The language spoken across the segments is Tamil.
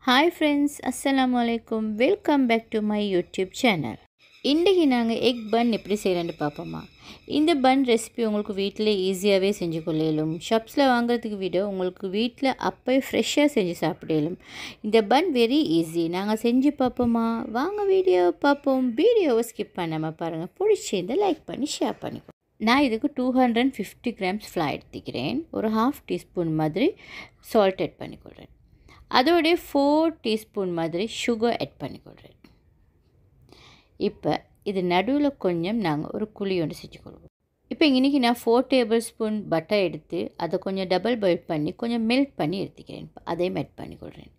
Hi friends, Assalamu alaikum. Welcome back to my YouTube channel. இன்றைக்கி நாங்கள் எக் பன் எப்படி செய்யலான்னு பார்ப்போமா. இந்த பன் ரெசிபி உங்களுக்கு வீட்டில் ஈஸியாகவே செஞ்சு கொள்ளலும். ஷாப்ஸில் வாங்குறதுக்கு விட உங்களுக்கு வீட்டில் அப்போயே ஃப்ரெஷ்ஷாக செஞ்சு சாப்பிடலும். இந்த பன் வெரி ஈஸி. நாங்கள் செஞ்சு பார்ப்போமா. வாங்க வீடியோ பார்ப்போம். வீடியோவை ஸ்கிப் பண்ணாமல் பாருங்கள். பிடிச்சிருந்தால் லைக் பண்ணி ஷேர் பண்ணிக்கோ. நான் இதுக்கு 250 கிராம்ஸ் ஃப்ளை எடுத்துக்கிறேன். ஒரு 1/2 டீஸ்பூன் மாதிரி சால்ட் ஆட் பண்ணிக்கொள்கிறேன். அதோடைய 4 டீஸ்பூன் மாதிரி சுகர் ஆட் பண்ணிக்கொள்கிறேன். இப்போ இது நடுவில் கொஞ்சம் நாங்கள் ஒரு குழி ஒன்று செஞ்சுக்கொள்வோம். இப்போ இன்றைக்கி நான் 4 டேபிள் ஸ்பூன் பட்டர் எடுத்து அதை கொஞ்சம் டபுள் பாயில் பண்ணி கொஞ்சம் மெல்ட் பண்ணி எடுத்துக்கிறேன். அதையும் ஆட் பண்ணிக்கொள்கிறேன்.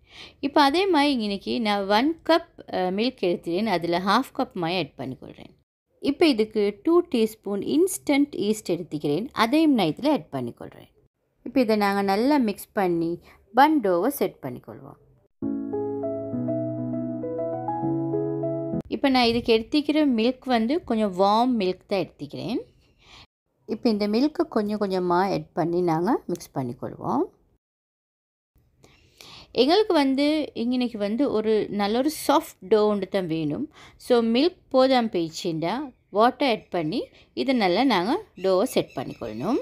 இப்போ அதே மாதிரி இன்றைக்கி நான் 1 கப் மில்க் எடுத்துக்கிறேன். அதில் 1/2 கப் மாதிரி ஆட் பண்ணிக்கொள்கிறேன். இப்போ இதுக்கு 2 டீஸ்பூன் இன்ஸ்டன்ட் ஈஸ்ட் எடுத்துக்கிறேன். அதையும் நான் இதில் ஆட் பண்ணிக்கொள்கிறேன். இப்போ இதை நாங்கள் நல்லா மிக்ஸ் பண்ணி பன் டோவை செட் பண்ணிக்கொள்வோம். இப்போ நான் இதுக்கு எடுத்துக்கிற மில்க் கொஞ்சம் வார்ம் மில்க் தான் எடுத்துக்கிறேன். இப்போ இந்த மில்க்கை கொஞ்சம் கொஞ்சமாக ஆட் பண்ணி நாங்கள் மிக்ஸ் பண்ணிக்கொள்வோம். எங்களுக்கு இன்றைக்கி ஒரு நல்ல ஒரு சாஃப்ட் டோ ஒன்று தான் வேணும். ஸோ மில்க் போதாமல் போயிடுச்சுன்னா வாட்டர் ஆட் பண்ணி இதை நல்லா நாங்கள் டோவை செட் பண்ணிக்கொள்ளணும்.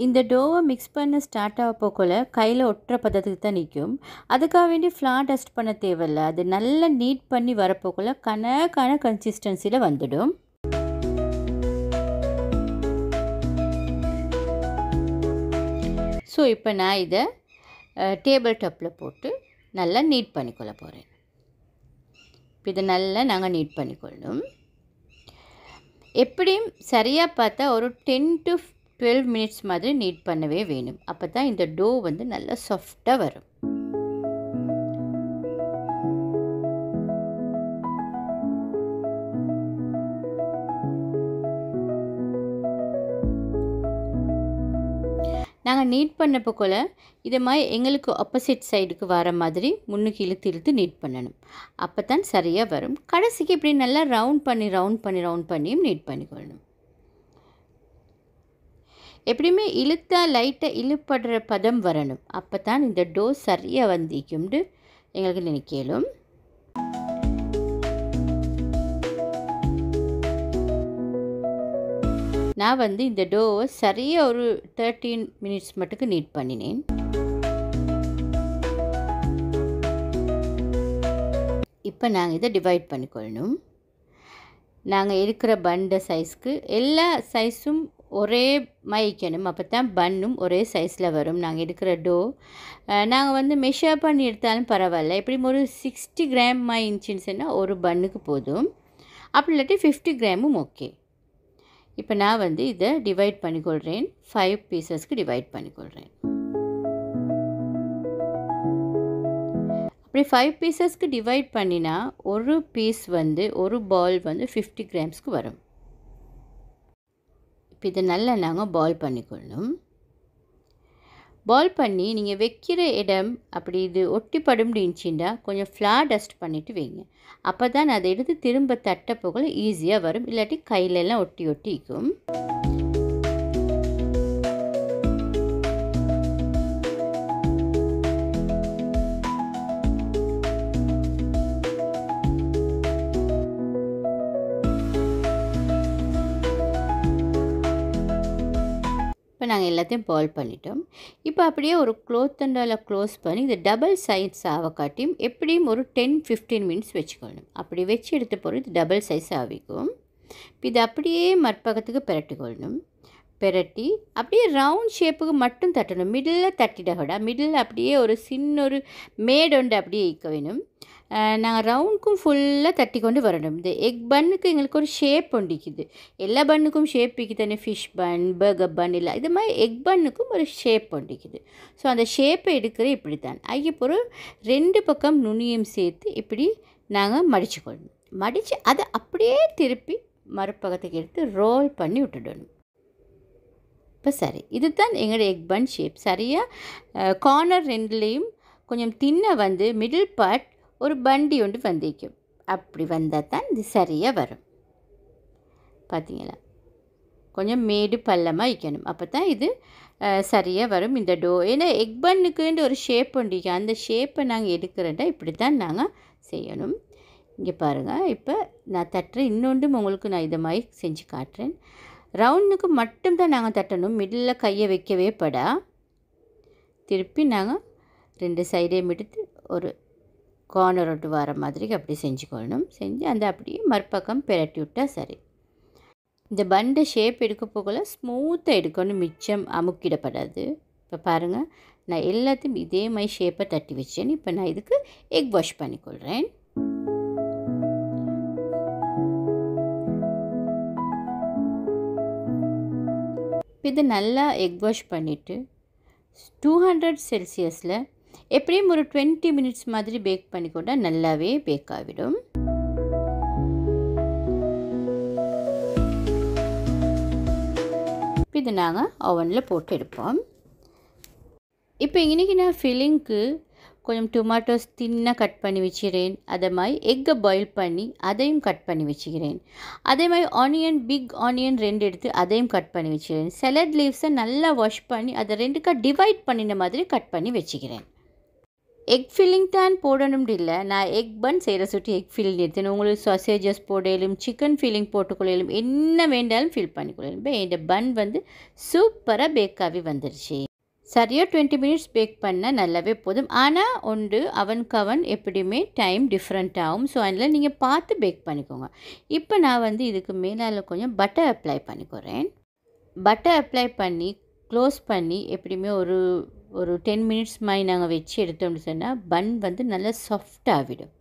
இந்த டோவை மிக்ஸ் பண்ண ஸ்டார்ட் ஆகப்போக்குள்ள கையில் ஒட்டுற பதத்துக்கு தான் நிற்கும். அதுக்காக வேண்டி ஃப்ளார் டஸ்ட் பண்ண தேவையில்லை. அது நல்லா நீட் பண்ணி வரப்போக்குள்ள கணக்கான கன்சிஸ்டன்சியில் வந்துடும். ஸோ இப்போ நான் இதை டேபிள் டாப்பில் போட்டு நல்லா நீட் பண்ணிக்கொள்ள போகிறேன். இப்போ இதை நல்லா நாங்கள் நீட் பண்ணிக்கொள்ளணும். எப்படியும் சரியாக பார்த்தா ஒரு 10 to 12 மினிட்ஸ் மாதிரி நீட் பண்ணவே வேணும். அப்போ தான் இந்த டோ நல்லா சாஃப்டாக வரும். நாங்கள் நீட் பண்ணப்போக்குள்ள இதை மாதிரி எங்களுக்கு ஆப்போசிட் சைடுக்கு வர மாதிரி முன்னுக்கு இழுத்து நீட் பண்ணணும். அப்போ தான் சரியாக வரும். கடைசிக்கு இப்படி நல்லா ரவுண்ட் பண்ணியும் நீட் பண்ணிக்கொள்ளணும். எப்படியுமே இழுத்தா லைட்டாக இழுப்படுற பதம் வரணும். அப்போ தான் இந்த டோ சரியாக வந்திக்கும்னு எங்களுக்கு நினைக்கலும். நான் இந்த டோவை சரியாக ஒரு 13 மினிட்ஸ் மட்டுக்கு நீட் பண்ணினேன். இப்போ நாங்கள் இதை டிவைட் பண்ணிக்கொள்ளணும். நாங்கள் இருக்கிற பண்ட சைஸ்க்கு எல்லா சைஸும் ஒரே மைக்கணும். அப்போ தான் பன்னும் ஒரே சைஸில் வரும். நாங்கள் எடுக்கிற டோ நாங்கள் மெஷர் பண்ணி எடுத்தாலும் பரவாயில்ல. எப்படியும் ஒரு 60 கிராம் இருந்துச்சுன்னு சொன்னால் ஒரு பன்னுக்கு போதும். அப்படி இல்லாட்டி 50 கிராமும் ஓகே. இப்போ நான் இதை டிவைட் பண்ணிக்கொள்கிறேன். 5 பீசஸ்க்கு டிவைட் பண்ணிக்கொள்கிறேன். அப்படி 5 பீசஸ்க்கு டிவைட் பண்ணினா ஒரு பீஸ் ஒரு பால் 50 கிராம்ஸ்க்கு வரும். இப்போ இதை நல்லா நாங்கள் பால் பண்ணிக்கொள்ளணும். பால் பண்ணி நீங்கள் வைக்கிற இடம் அப்படி இது ஒட்டிப்படும் இருந்துச்சுன்னா கொஞ்சம் ஃப்ளார் டஸ்ட் பண்ணிவிட்டு வைங்க. அப்போ தான் அதை எடுத்து திரும்ப தட்ட போகல ஈஸியாக வரும். இல்லாட்டி கையிலெல்லாம் ஒட்டிக்கும். இப்போ நாங்கள் எல்லாத்தையும் பால் பண்ணிட்டோம். இப்போ அப்படியே ஒரு க்ளோத்தண்டால் க்ளோஸ் பண்ணி இந்த டபுள் சைஸ் ஆவக்காட்டியும் எப்படியும் ஒரு 10-15 மினிட்ஸ் வச்சுக்கணும். அப்படி வச்சு எடுத்த பிறகு இது டபுள் சைஸ் ஆகிக்கும். இப்போ இது அப்படியே மற்பக்கத்துக்கு பிரட்டிக்கொள்ளணும். பிரட்டி அப்படியே ரவுண்ட் ஷேப்புக்கு மட்டும் தட்டணும். மிடில் தட்டிடக்கூடா. மிடில் அப்படியே ஒரு சின்ன ஒரு மேடொண்டு அப்படியே ஈக்க வேணும். நாங்கள் ரவுண்டுக்கும் ஃபுல்லாக தட்டி கொண்டு வரணும். இந்த எக் பன்னுக்கு எங்களுக்கு ஒரு ஷேப் ஒண்டிக்குது. எல்லா பன்னுக்கும் ஷேப் தானே. ஃபிஷ் பன், பர்கர் பன் இல்லை, இது மாதிரி எக் பன்னுக்கும் ஒரு ஷேப் ஒண்டிக்குது. ஸோ அந்த ஷேப்பை எடுக்கிற இப்படி தான். அதுக்கு 2 பக்கம் நுனியும் சேர்த்து இப்படி நாங்கள் மடிச்சுக்கொள்ளணும். மடித்து அதை அப்படியே திருப்பி மறுபக்கத்துக்கு எடுத்து ரோல் பண்ணி விட்டுடணும். இப்போ சரி, இது தான் எங்களோட எக் பன் ஷேப். சரியாக கார்னர் 2லேயும் கொஞ்சம் தின்ன மிடில் பார்ட் ஒரு பண்டி ஒன்று வந்திக்கும். அப்படி வந்தால் தான் இது சரியாக வரும். பார்த்தீங்களா, கொஞ்சம் மேடு பள்ளமாக வைக்கணும். அப்போ தான் இது சரியாக வரும் இந்த டோ. ஏன்னா எக் பன்னுக்குன்னு ஒரு ஷேப் உண்டு, அந்த ஷேப்பை நாங்கள் எடுக்கிறதா இப்படி தான் நாங்கள் செய்யணும். இங்கே பாருங்கள், இப்போ நான் தட்டுறேன். இன்னொன்றும் உங்களுக்கு நான் இதை மாதிரி செஞ்சு காட்டுறேன். ரவுண்டுக்கு மட்டும்தான் நாங்கள் தட்டணும், மிடில் கையை வைக்கவே படா. திருப்பி நாங்கள் 2 சைடையும் எடுத்து ஒரு கார்னர் விட்டு வர மாதிரி அப்படி செஞ்சுக்கொள்ளணும். செஞ்சு அந்த அப்படியே மறுபக்கம் பிரட்டி விட்டால் சரி. இந்த பண்டை ஷேப் எடுக்க போகல ஸ்மூத்தாக எடுக்கணும், மிச்சம் அமுக்கிடப்படாது. இப்போ பாருங்கள், நான் எல்லாத்தையும் இதே மாதிரி ஷேப்பை தட்டி வச்சேன். இப்போ நான் இதுக்கு எக் வாஷ் பண்ணிக்கொள்கிறேன். இது நல்லா எக் வாஷ் பண்ணிவிட்டு 200 செல்சியஸில் எப்படியும் ஒரு 20 மினிட்ஸ் மாதிரி பேக் பண்ணிக்கொண்டா நல்லாவே பேக் ஆகிடும். இது நாங்கள் ஓவனில் போட்டு எடுப்போம். இப்போ இன்றைக்கி நான் ஃபில்லிங்க்கு கொஞ்சம் டொமேட்டோஸ் தின்னாக கட் பண்ணி வச்சுக்கிறேன். அதே மாதிரி எக்கை பாயில் பண்ணி அதையும் கட் பண்ணி வச்சுக்கிறேன். அதே மாதிரி ஆனியன், பிக் ஆனியன் 2 எடுத்து அதையும் கட் பண்ணி வச்சுக்கிறேன். சலட் லீவ்ஸை நல்லா வாஷ் பண்ணி அதை 2க்காக டிவைட் பண்ணின மாதிரி கட் பண்ணி வச்சுக்கிறேன். எக் ஃபில்லிங் தான் போடணும்னு இல்லை, நான் எக் பன் செய்கிற சுட்டி எக் ஃபில்லிங் எடுத்தேன். உங்களுக்கு சாசேஜஸ் போடலும், சிக்கன் ஃபில்லிங் போட்டுக்கொள்ளும், என்ன வேண்டாலும் ஃபில் பண்ணிக்கொள்ளும். இப்போ இந்த பன் வந்து சூப்பராக பேக்காகவே வந்துடுச்சு. சரியாக 20 மினிட்ஸ் பேக் பண்ணால் நல்லாவே போதும். ஆனால் அவன் எப்படியுமே டைம் டிஃப்ரெண்ட் ஆகும். ஸோ அதில் நீங்கள் பார்த்து பேக் பண்ணிக்கோங்க. இப்போ நான் வந்து இதுக்கு மேலால் கொஞ்சம் பட்டர் அப்ளை பண்ணிக்கிறேன். பட்டர் அப்ளை பண்ணி க்ளோஸ் பண்ணி எப்படியுமே ஒரு 10 மினிட்ஸ் மாதிரி நாங்கள் வச்சு எடுத்தோம்னு சொன்னால் பன் வந்து நல்லா சாஃப்ட் ஆகிடும்.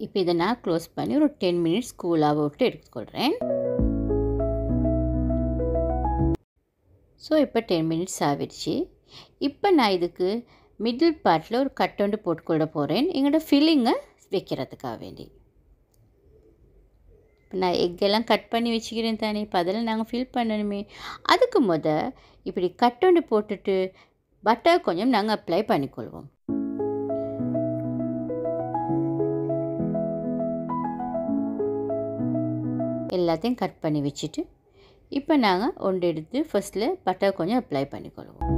இப்போ இதை நான் க்ளோஸ் பண்ணி ஒரு 10 மினிட்ஸ் கூலாக விட்டு எடுத்துக்கொள்கிறேன். ஸோ இப்போ 10 மினிட்ஸ் ஆகிடுச்சு. இப்போ நான் இதுக்கு மிடில் பார்ட்டில் ஒரு கட்டொண்டு போட்டுக்கொள்ள போகிறேன், எங்களோட ஃபில்லிங்கை வைக்கிறதுக்காக வேண்டி. இப்போ நான் எக்கெல்லாம் கட் பண்ணி வச்சுக்கிறேன் தானே, இப்போ அதெல்லாம் நாங்கள் ஃபில் பண்ணணுமே. அதுக்கு இப்படி கட்டொண்டு போட்டுட்டு பட்டர் கொஞ்சம் நாங்கள் அப்ளை பண்ணிக்கொள்வோம். எல்லாத்தையும் கட் பண்ணி வச்சுட்டு இப்போ நாங்கள் ஒன்று எடுத்து ஃபர்ஸ்ட்டில் பட்டர் கொஞ்சம் அப்ளை பண்ணிக்கொள்வோம்.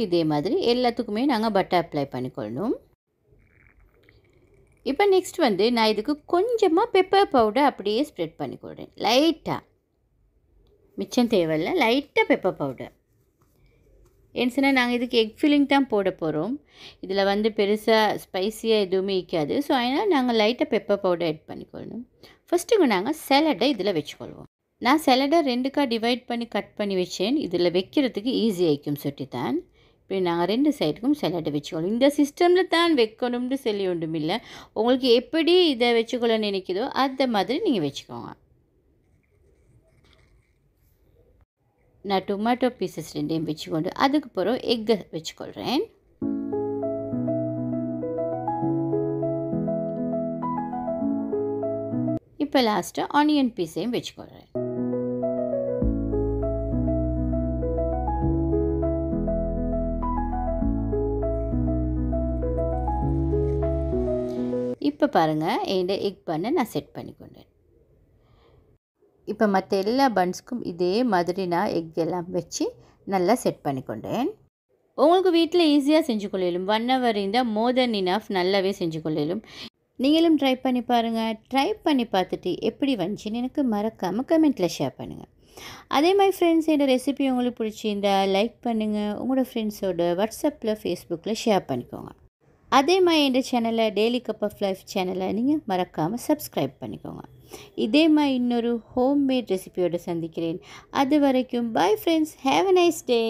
இதே மாதிரி எல்லாத்துக்குமே நாங்கள் பட்டர் அப்ளை பண்ணிக்கொள்ளணும். இப்போ நெக்ஸ்ட் வந்து நான் இதுக்கு கொஞ்சமாக பெப்பர் பவுடர் அப்படியே ஸ்ப்ரெட் பண்ணிக்கொள்கிறேன். லைட்டாக, மிச்சம் தேவையில்லை, லைட்டாக பெப்பர் பவுடர். ஏன்னு சொன்னால் நாங்கள் இதுக்கு எக் ஃபில்லிங் தான் போட போகிறோம். இதில் வந்து பெருசாக ஸ்பைஸியாக எதுவுமே இருக்காது. ஸோ அதனால் நாங்கள் லைட்டாக பெப்பர் பவுடர் ஆட் பண்ணிக்கொள்ளணும். ஃபஸ்ட்டுங்க நாங்கள் சலடை இதில் வச்சுக்கொள்வோம். நான் சலடை 2க்காக டிவைட் பண்ணி கட் பண்ணி வச்சேன். இதில் வைக்கிறதுக்கு ஈஸியாக இருக்கும் சுட்டித்தான். இப்போ நாங்கள் 2 சைடுக்கும் சலடை வச்சுக்கொள்ளும். இந்த சிஸ்டமில் தான் வைக்கணும்னு சொல்லி ஒன்றும் இல்லை, உங்களுக்கு எப்படி இதை வச்சுக்கொள்ள நினைக்குதோ அந்த மாதிரி நீங்கள் வச்சுக்கோங்க. நான் டொமேட்டோ பீசஸ் 2 வச்சுக்கொண்டு அதுக்கு பிறகு எக்கை வச்சுக்கொள்கிறேன். இப்போ லாஸ்ட்டாக ஆனியன் பீஸையும் வச்சுக்கொள்கிறேன். இப்போ பாருங்கள், என் எக் பன்னை நான் செட் பண்ணிக்கொண்டேன். இப்போ மற்ற எல்லா பன்ஸ்க்கும் இதே மாதிரி நான் எக் எல்லாம் வச்சு நல்லா செட் பண்ணிக்கொண்டேன். உங்களுக்கு வீட்டில் ஈஸியாக செஞ்சு கொள்ளையிலும், 1 hour இருந்தால் மோர் தென் இனஃப், நல்லாவே செஞ்சு கொள்ளையிலும். நீங்களும் ட்ரை பண்ணி பாருங்கள். ட்ரை பண்ணி பார்த்துட்டு எப்படி வந்துச்சுன்னு எனக்கு மறக்காமல் கமெண்ட்டில் ஷேர் பண்ணுங்கள். அதே மாதிரி ஃப்ரெண்ட்ஸ், இந்த ரெசிபி உங்களுக்கு பிடிச்சிருந்தா லைக் பண்ணுங்கள். உங்களோட ஃப்ரெண்ட்ஸோட வாட்ஸ்அப்பில், ஃபேஸ்புக்கில் ஷேர் பண்ணிக்கோங்க. அதே மாதிரி இந்த சேனலை, டெய்லி கப் ஆஃப் லைஃப் சேனலை நீங்கள் மறக்காமல் சப்ஸ்கிரைப் பண்ணிக்கோங்க. இதே மாதிரி இன்னொரு ஹோம்மேட் ரெசிபியோடு சந்திக்கிறேன். அது வரைக்கும் bye friends, have a nice day.